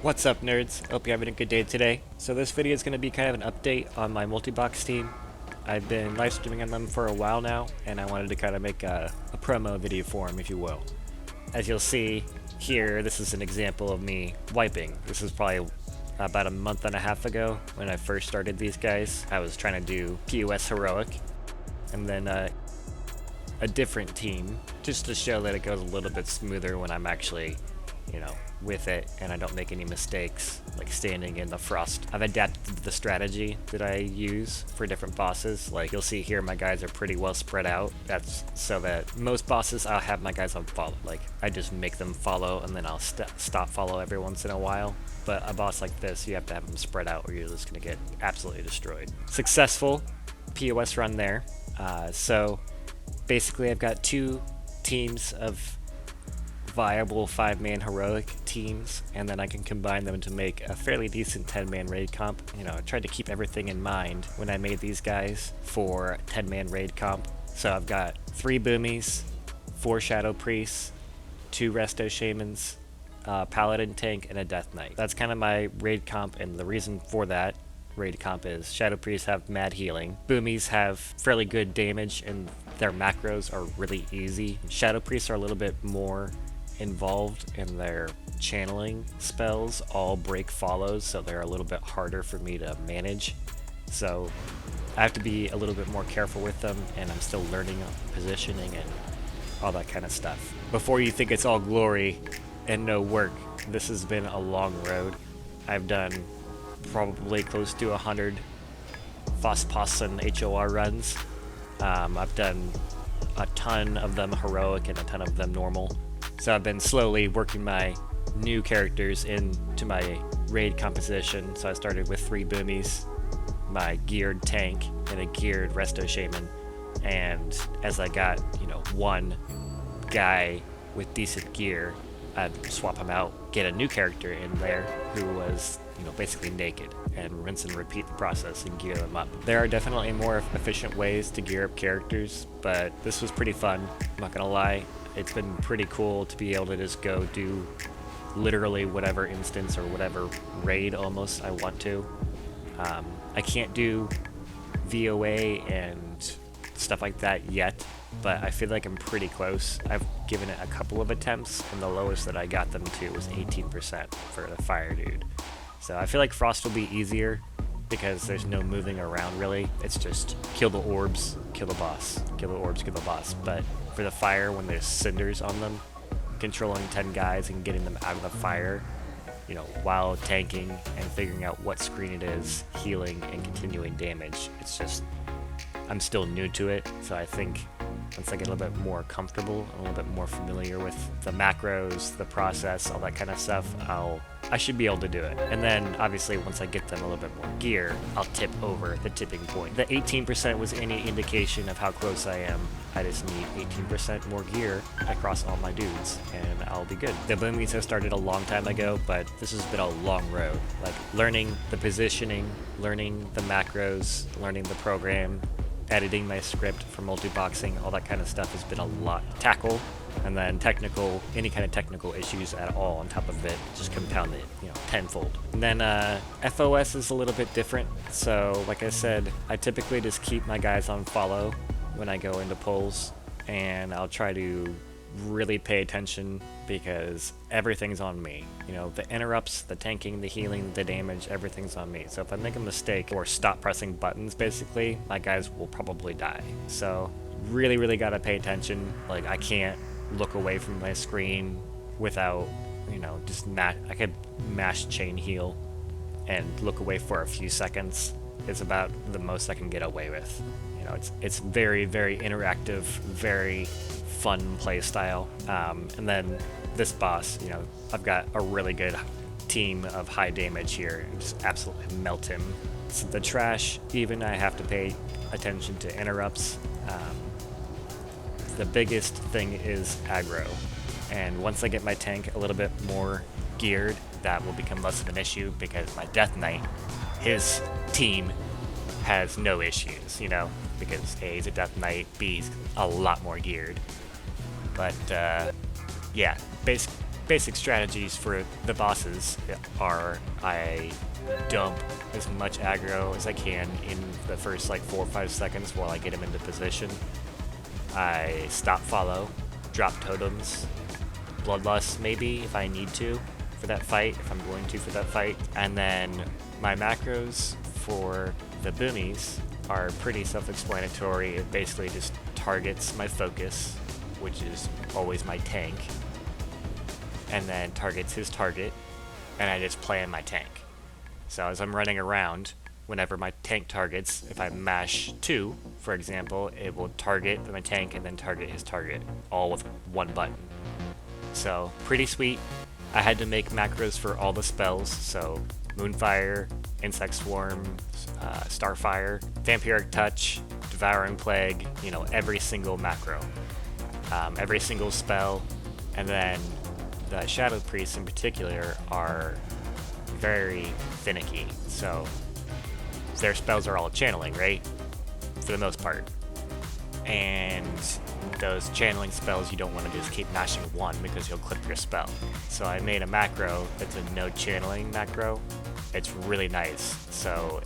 What's up, nerds? Hope you're having a good day today. So this video is going to be kind of an update on my Multibox team. I've been live streaming on them for a while now, and I wanted to kind of make a promo video for them, if you will. As you'll see here, this is an example of me wiping. This is probably about a month and a half ago when I first started these guys. I was trying to do POS Heroic, and then a different team, just to show that it goes a little bit smoother when I'm actually, with it and I don't make any mistakes, like standing in the frost. I've adapted the strategy that I use for different bosses. Like you'll see here, my guys are pretty well spread out. That's so that most bosses I'll have my guys on follow. Like I just make them follow and then I'll stop follow every once in a while. But a boss like this, you have to have them spread out or you're just gonna get absolutely destroyed. Successful POS run there. So basically I've got two teams of viable 5-man heroic teams, and then I can combine them to make a fairly decent 10-man raid comp. I tried to keep everything in mind when I made these guys for 10-man raid comp. So I've got 3 boomies, 4 shadow priests, 2 resto shamans, paladin tank, and a death knight. That's kind of my raid comp, and the reason for that raid comp is shadow priests have mad healing, boomies have fairly good damage, and their macros are really easy. Shadow priests are a little bit more involved in their channeling spells, all break follows, so they're a little bit harder for me to manage. So I have to be a little bit more careful with them, and I'm still learning positioning and all that kind of stuff. Before you think it's all glory and no work, this has been a long road. I've done probably close to 100 Foss and HOR runs. I've done a ton of them heroic and a ton of them normal. So I've been slowly working my new characters into my raid composition. So I started with 3 boomies, my geared tank, and a geared resto shaman. And as I got, one guy with decent gear, I'd swap him out, get a new character in there who was, basically naked, and rinse and repeat the process and gear them up. There are definitely more efficient ways to gear up characters, but this was pretty fun, I'm not gonna lie. It's been pretty cool to be able to just go do literally whatever instance or whatever raid almost I want to. I can't do VOA and stuff like that yet, but I feel like I'm pretty close. I've given it a couple of attempts, and the lowest that I got them to was 18% for the fire dude. So I feel like Frost will be easier because there's no moving around really. It's just kill the orbs, kill the boss, kill the orbs, kill the boss. But for the fire, when there's cinders on them, controlling 10 guys and getting them out of the fire, while tanking and figuring out what screen it is, healing and continuing damage, it's just, I'm still new to it, so I think once I get a little bit more comfortable, a little bit more familiar with the macros, the process, all that kind of stuff, I should be able to do it. And then obviously once I get them a little bit more gear, I'll tip over the tipping point. The 18% was any indication of how close I am. I just need 18% more gear across all my dudes, and I'll be good. The boomies have started a long time ago, but this has been a long road. Like learning the positioning, learning the macros, learning the program, editing my script for multiboxing, all that kind of stuff has been a lot. Tackle, and then technical, any kind of technical issues at all on top of it, just compound it, tenfold. And then FOS is a little bit different. So like I said, I typically just keep my guys on follow when I go into polls, and I'll try to really pay attention because everything's on me. The interrupts, the tanking, the healing, the damage, everything's on me. So if I make a mistake or stop pressing buttons, basically, my guys will probably die. So really, really gotta pay attention. Like I can't look away from my screen without, just I could mash chain heal and look away for a few seconds. It's about the most I can get away with. It's very, very interactive, very fun play style. And then this boss, I've got a really good team of high damage here and just absolutely melt him. So the trash, even I have to pay attention to interrupts. The biggest thing is aggro, and once I get my tank a little bit more geared, that will become less of an issue because my Death Knight, his team has no issues, because A, he's a Death Knight, B, he's a lot more geared. But yeah, basic strategies for the bosses are I dump as much aggro as I can in the first like 4 or 5 seconds while I get him into position. I stop follow, drop totems, bloodlust maybe if I need to for that fight, if I'm going to for that fight. And then my macros for the boomies are pretty self-explanatory. It basically just targets my focus, which is always my tank, and then targets his target, and I just play in my tank. So as I'm running around, whenever my tank targets, if I mash 2, for example, it will target my tank and then target his target, all with one button. So pretty sweet. I had to make macros for all the spells, so Moonfire, Insect Swarm, Starfire, Vampiric Touch, Devouring Plague, you know, every single macro, every single spell. And then the Shadow Priests in particular are very finicky, so their spells are all channeling, right? For the most part. And those channeling spells, you don't want to just keep mashing 1 because you'll clip your spell. So I made a macro that's a no channeling macro. It's really nice. So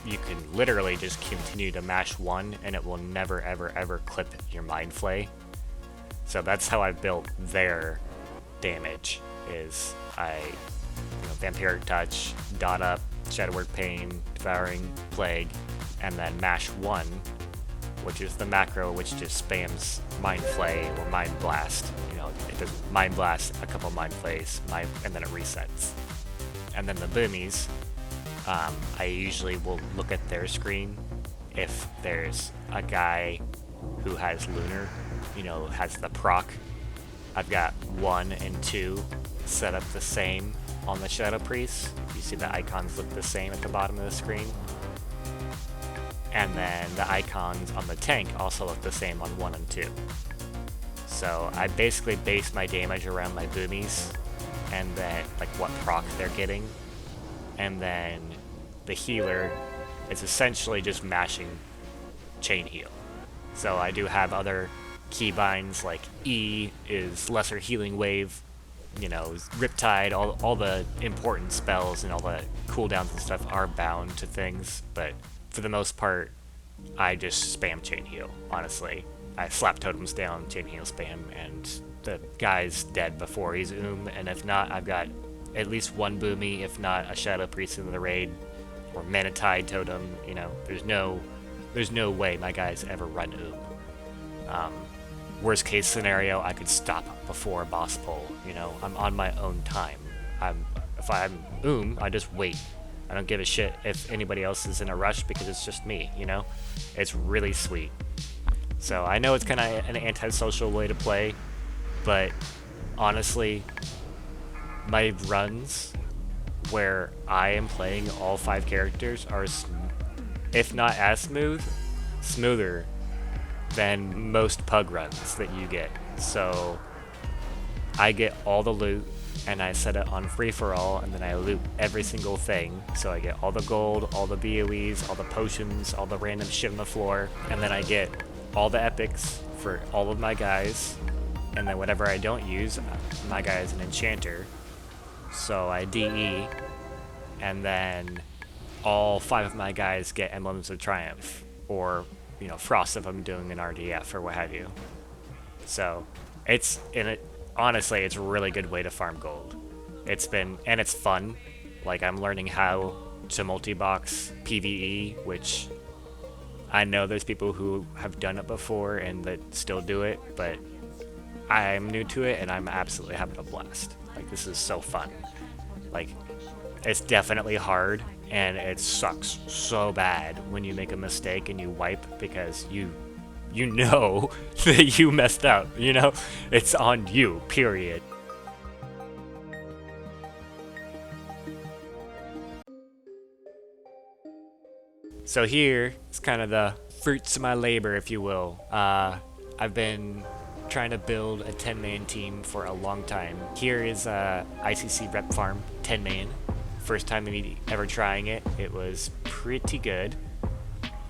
you can literally just continue to mash 1 and it will never ever ever clip your Mind Flay. So that's how I built their damage, is Vampiric Touch, Dot Up, Shadow Word Pain, Devouring Plague, and then mash 1, which is the macro which just spams Mind Flay or Mind Blast. You know, it does Mind Blast, a couple Mind Flays, and then it resets. And then the boomies, I usually will look at their screen if there's a guy who has Lunar, you know, has the proc. I've got 1 and 2 set up the same on the Shadow Priest. You see the icons look the same at the bottom of the screen. And then the icons on the tank also look the same on 1 and 2. So I basically base my damage around my boomies and then like what proc they're getting. And then the healer is essentially just mashing chain heal. So I do have other keybinds, like E is lesser healing wave, you know, Riptide, all the important spells and all the cooldowns and stuff are bound to things, but for the most part, I just spam chain heal, honestly. I slap totems down, chain heal spam, and the guy's dead before he's and if not, I've got at least 1 boomy, if not a Shadow Priest in the raid, or Manatide totem, you know, there's no way my guys ever run worst case scenario, I could stop before a boss pull, you know, I'm on my own time. If I'm I just wait. I don't give a shit if anybody else is in a rush because it's just me, you know? It's really sweet. So I know it's kind of an antisocial way to play, but honestly, my runs where I am playing all 5 characters are, if not as smoother than most pug runs that you get. So I get all the loot and I set it on free-for-all, and then I loot every single thing. So I get all the gold, all the BOEs, all the potions, all the random shit on the floor, and then I get all the epics for all of my guys, and then whatever I don't use, my guy is an enchanter, so I DE, and then all 5 of my guys get Emblems of Triumph, or, you know, Frost if I'm doing an RDF or what have you. So honestly, it's a really good way to farm gold. It's fun. Like, I'm learning how to multi-box PvE, which I know there's people who have done it before and that still do it, but I'm new to it and I'm absolutely having a blast. Like, this is so fun. Like, it's definitely hard and it sucks so bad when you make a mistake and you wipe because you know that you messed up, you know? It's on you, period. So here is kind of the fruits of my labor, if you will. I've been trying to build a 10-man team for a long time. Here is ICC rep farm, 10-man. First time me ever trying it, it was pretty good.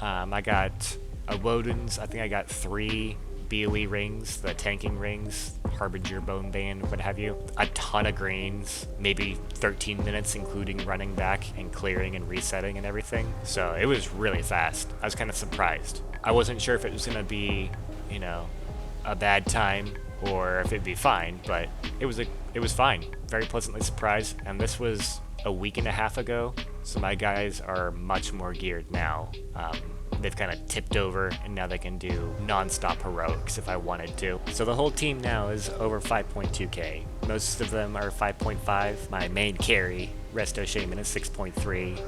I got a Woden's, I think I got 3 BOE rings, the tanking rings, Harbinger, Bone Bane, what have you. A ton of greens, maybe 13 minutes including running back and clearing and resetting and everything. So it was really fast. I was kind of surprised. I wasn't sure if it was going to be, you know, a bad time or if it'd be fine, but it was fine. Very pleasantly surprised, and this was a week and a half ago, so my guys are much more geared now. They've kind of tipped over, and now they can do non-stop heroics if I wanted to. So the whole team now is over 5.2k. Most of them are 5.5. My main carry, Resto Shaman, is 6.3,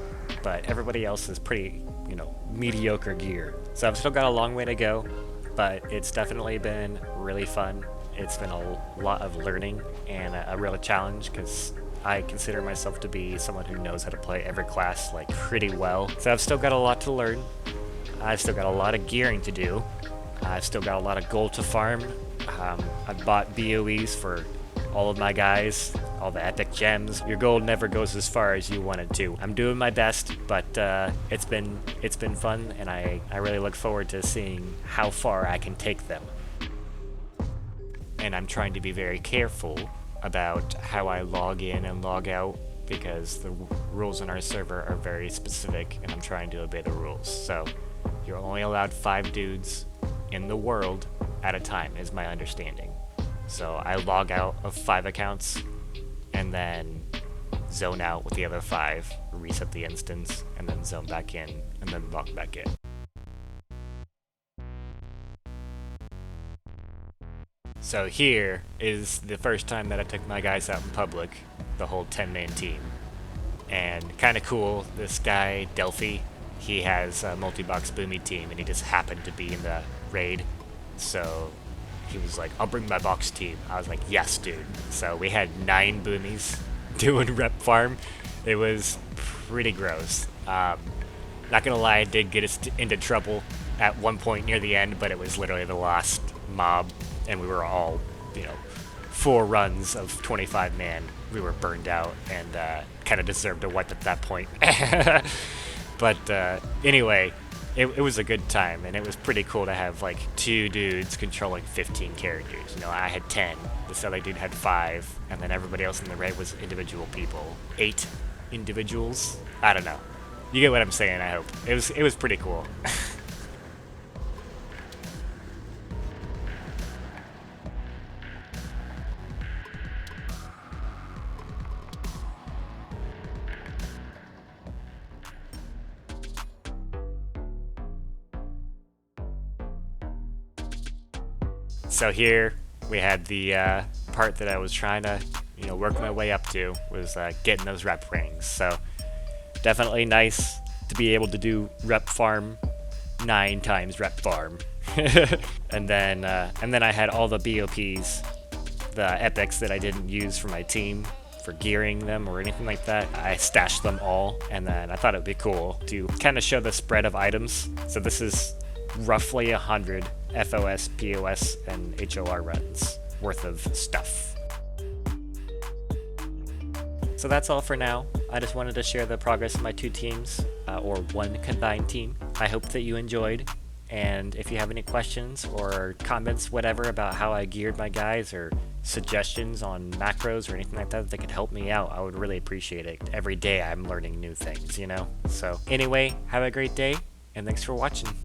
but everybody else is pretty, you know, mediocre gear. So I've still got a long way to go, but it's definitely been really fun. It's been a lot of learning and a real challenge, because I consider myself to be someone who knows how to play every class like pretty well. So I've still got a lot to learn. I've still got a lot of gearing to do. I've still got a lot of gold to farm. I've bought BOEs for all of my guys, all the epic gems. Your gold never goes as far as you want it to. I'm doing my best, but it's been fun, and I really look forward to seeing how far I can take them. And I'm trying to be very careful about how I log in and log out, because the rules in our server are very specific, and I'm trying to obey the rules. So you're only allowed 5 dudes in the world at a time, is my understanding. So I log out of 5 accounts, and then zone out with the other 5, reset the instance, and then zone back in, and then log back in. So here is the first time that I took my guys out in public, the whole 10-man team. And kind of cool, this guy, Delphi, he has a Multibox Boomy team, and he just happened to be in the raid. So he was like, I'll bring my box team. I was like, yes, dude. So we had 9 Boomies doing rep farm. It was pretty gross. Not gonna lie, it did get us into trouble at one point near the end, but it was literally the last mob, and we were all, you know, 4 runs of 25 man. We were burned out and kind of deserved a wipe at that point. But anyway, it was a good time, and it was pretty cool to have like 2 dudes controlling 15 characters. You know, I had 10, this other dude had 5, and then everybody else in the raid was individual people. 8 individuals? I don't know. You get what I'm saying, I hope. It was pretty cool. So here we had the part that I was trying to, you know, work my way up to, was getting those rep rings. So definitely nice to be able to do rep farm 9 times rep farm. and then I had all the BOPs, the epics that I didn't use for my team for gearing them or anything like that. I stashed them all, and then I thought it would be cool to kind of show the spread of items. So this is roughly 100 FOS, POS, and HOR runs worth of stuff. So that's all for now. I just wanted to share the progress of my 2 teams, or 1 combined team. I hope that you enjoyed, and if you have any questions or comments, whatever, about how I geared my guys, or suggestions on macros or anything like that could help me out, I would really appreciate it. Every day I'm learning new things, you know? So anyway, have a great day, and thanks for watching.